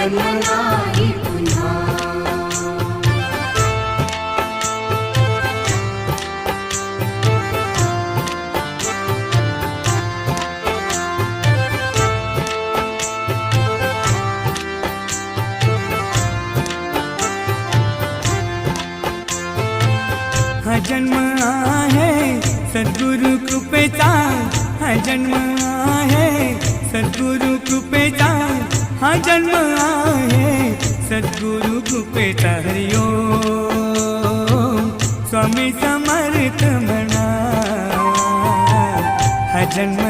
जन्म नाही पुन्हा। हा जन्म आहे सद्गुरु कृपेचा, हा जन्म आहे सद्गुरु कृपेचा, हा जन्म आहे सद्गुरु कृपेचा। हरि ओम स्वामी समर्थ म्हणा, हा जन्म